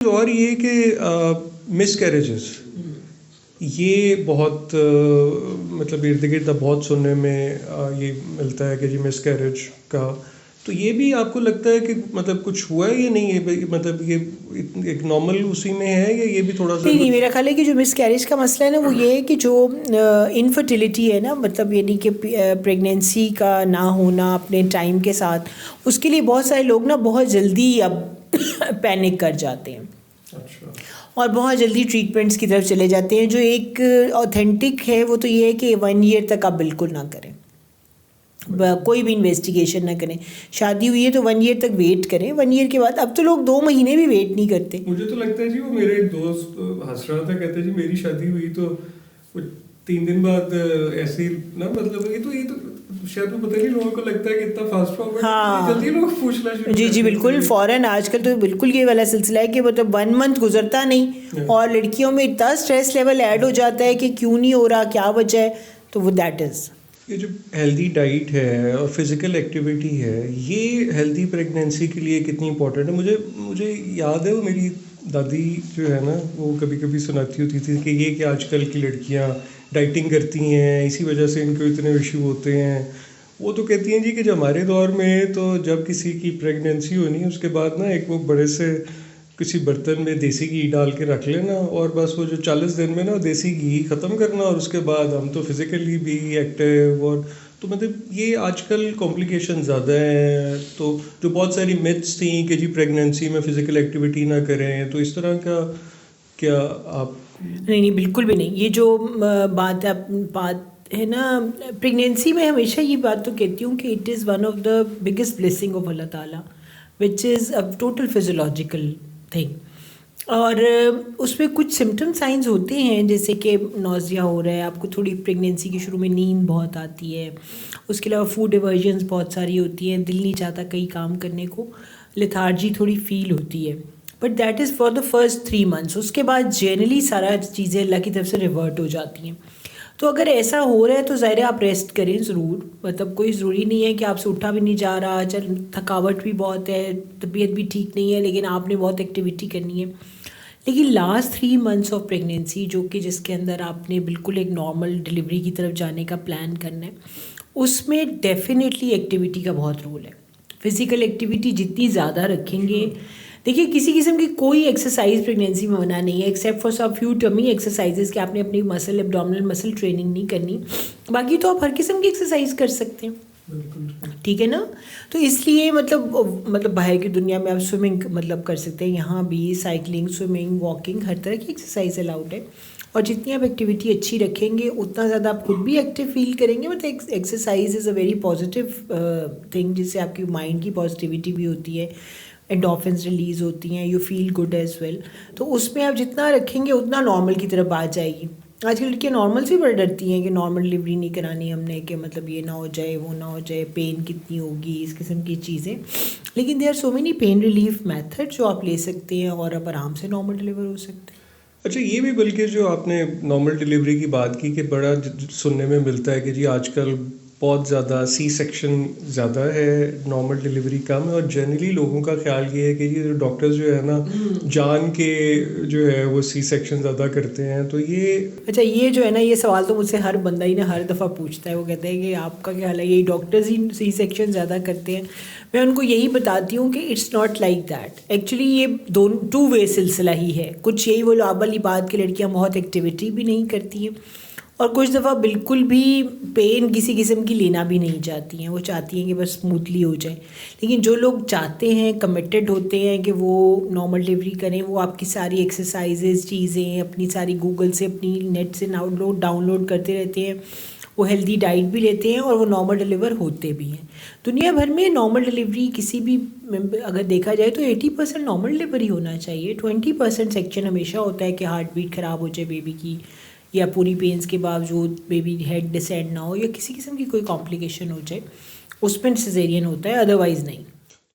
और ये कि मिसकैरेजेस ये बहुत मतलब इर्द गिर्द बहुत सुनने में ये मिलता है कि जी मिसकैरेज का। तो ये भी आपको लगता है कि मतलब कुछ हुआ है या नहीं है, मतलब ये एक नॉर्मल उसी में है या ये भी थोड़ा सा नहीं, मेरा ख्याल है कि जो मिसकैरेज का मसला है ना, वो ये है कि जो इनफर्टिलिटी है ना, मतलब यानी कि प्रेगनेंसी का ना होना अपने टाइम के साथ, उसके लिए बहुत सारे लोग ना बहुत जल्दी अब पैनिक कर जाते हैं। अच्छा। और बहुत जल्दी ट्रीटमेंट्स की तरफ चले जाते हैं। जो एक ऑथेंटिक है वो तो ये है कि 1 ईयर तक आप बिल्कुल ना करें, कोई भी इन्वेस्टिगेशन ना करें। शादी हुई है तो 1 ईयर तक वेट करें। 1 ईयर के बाद अब तो लोग 2 महीने भी वेट नहीं करते। मुझे तो लगता है जी, वो मेरे एक दोस्त हंस रहा था, कहते जी मेरी शादी हुई तो 3 दिन बाद ऐसे ही ना, मतलब ये तो शायद वो पता नहीं लोगों को लगता है कि इतना फास्ट फॉरवर्ड। हाँ, जल्दी लोग पूछना शुरू जी जी, कर बिल्कुल देते हैं। फ़ौरन आजकल तो बिल्कुल ये वाला सिलसिला है कि मतलब 1 मंथ गुजरता नहीं और लड़कियों में इतना स्ट्रेस लेवल ऐड हो जाता है कि क्यों नहीं हो रहा, क्या वजह है। तो वो दैट इज़ ये जो हेल्दी डाइट है और फिजिकल एक्टिविटी है, ये हेल्दी प्रेगनेंसी के लिए कितनी इंपॉर्टेंट है। मुझे याद है, वो मेरी दादी जो है ना, वो कभी कभी सुनाती होती थी कि ये कि आजकल की लड़कियां डाइटिंग करती हैं, इसी वजह से इनको इतने इशू होते हैं। वो तो कहती हैं जी कि जब हमारे दौर में तो जब किसी की प्रेगनेंसी होनी उसके बाद ना एक वो बड़े से किसी बर्तन में देसी घी डाल के रख लेना और बस वो जो 40 दिन में ना देसी घी ख़त्म करना और उसके बाद हम तो फिज़िकली भी एक्टिव। और तो मतलब ये आजकल कॉम्प्लिकेशन ज़्यादा हैं। तो जो बहुत सारी मिथ्स थी कि जी प्रेगनेंसी में फ़िज़िकल एक्टिविटी ना करें, तो इस तरह का क्या आप? नहीं नहीं, बिल्कुल भी नहीं। ये जो बात है ना, प्रेगनेंसी में हमेशा ये बात तो कहती हूँ कि it is one of the biggest blessing of Allah Taala, which is a total physiological thing. और उसमें कुछ सिम्टम साइंस होते हैं, जैसे कि नौजिया हो रहा है आपको, थोड़ी प्रेगनेंसी के शुरू में नींद बहुत आती है, उसके अलावा फूड एवर्जन्स बहुत सारी होती हैं, दिल नहीं चाहता कई काम करने को, लेथार्जी थोड़ी फील होती है। But that is for the first 3 months. उसके बाद जनरली सारा चीज़ें अल्लाह की तरफ से रिवर्ट हो जाती हैं। तो अगर ऐसा हो रहा है तो ज़ाहिर है आप रेस्ट करें ज़रूर। मतलब कोई ज़रूरी नहीं है कि आपसे उठा भी नहीं जा रहा, चल थकावट भी बहुत है, तबीयत भी ठीक नहीं है, लेकिन आपने बहुत एक्टिविटी करनी है। लेकिन लास्ट 3 मंथ्स ऑफ प्रेगनेंसी, जो कि जिसके अंदर आपने बिल्कुल एक नॉर्मल डिलीवरी की तरफ जाने का प्लान करना है, उसमें डेफिनेटली एक्टिविटी का बहुत रोल है। फिज़िकल एक्टिविटी जितनी ज़्यादा रखेंगे, देखिए किसी किस्म की कोई एक्सरसाइज प्रेगनेंसी में मना नहीं है except for some few tummy exercises कि आपने अपनी मसल एब्डोमिनल मसल ट्रेनिंग नहीं करनी। बाकी तो आप हर किस्म की एक्सरसाइज कर सकते हैं, ठीक है ना। तो इसलिए मतलब बाहर की दुनिया में आप स्विमिंग मतलब कर सकते हैं, यहाँ भी साइकिलिंग, स्विमिंग, वॉकिंग, हर तरह की एक्सरसाइज अलाउड है। और जितनी आप एक्टिविटी अच्छी रखेंगे उतना ज़्यादा आप खुद भी एक्टिव फील करेंगे। मतलब exercise is a very positive thing, जिससे आपकी माइंड की पॉजिटिविटी भी होती है, एंडोर्फिन्स रिलीज़ होती हैं, you feel good as well. तो उसमें आप जितना रखेंगे उतना नॉर्मल की तरफ आ जाएगी। आजकल लड़कियाँ नॉर्मल से बड़ी डरती हैं कि नॉर्मल डिलीवरी नहीं करानी हमने, कि मतलब ये ना हो जाए, वो ना हो जाए, पेन कितनी होगी, इस किस्म की चीज़ें। लेकिन there are so many pain relief method जो आप ले सकते हैं और आप आराम से नॉर्मल डिलीवर हो सकते हैं। अच्छा, ये भी बल्कि जो आपने नॉर्मल डिलीवरी की बात की कि बड़ा सुनने में मिलता है कि जी आजकल बहुत ज़्यादा सी सेक्शन ज़्यादा है, नॉर्मल डिलीवरी कम है। और जनरली लोगों का ख्याल ये है कि ये डॉक्टर्स जो है ना जान के जो है वो सी सेक्शन ज़्यादा करते हैं। तो ये अच्छा, ये जो है ना, ये सवाल तो मुझसे हर बंदा ही ना हर दफ़ा पूछता है। वो कहते हैं कि आपका क्या हाल है, यही डॉक्टर्स ही सी सेक्शन ज़्यादा करते हैं। मैं उनको यही बताती हूँ कि it's not like that. Actually ये दोनों 2 वे सिलसिला ही है। कुछ यही वो वाली बात की लड़कियाँ बहुत एक्टिविटी भी नहीं करती हैं, और कुछ दफ़ा बिल्कुल भी पेन किसी किस्म की लेना भी नहीं चाहती हैं। वो चाहती हैं कि बस स्मूथली हो जाए। लेकिन जो लोग चाहते हैं, कमिटेड होते हैं कि वो नॉर्मल डिलीवरी करें, वो आपकी सारी एक्सरसाइजेज चीज़ें अपनी सारी गूगल से, अपनी नेट से डाउनलोड करते रहते हैं। वो हेल्दी डाइट भी लेते हैं और वो नॉर्मल डिलीवर होते भी हैं। दुनिया भर में नॉर्मल डिलीवरी किसी भी अगर देखा जाए तो 80% नॉर्मल डिलीवरी होना चाहिए। 20% सेक्शन हमेशा होता है कि हार्ट बीट ख़राब हो जाए बेबी की, या पूरी पेन्स के बावजूद बेबी हेड डिसेंड ना हो, या किसी किस्म की कोई कॉम्प्लिकेशन हो जाए, उसमें सिजेरियन होता है, अदरवाइज़ नहीं।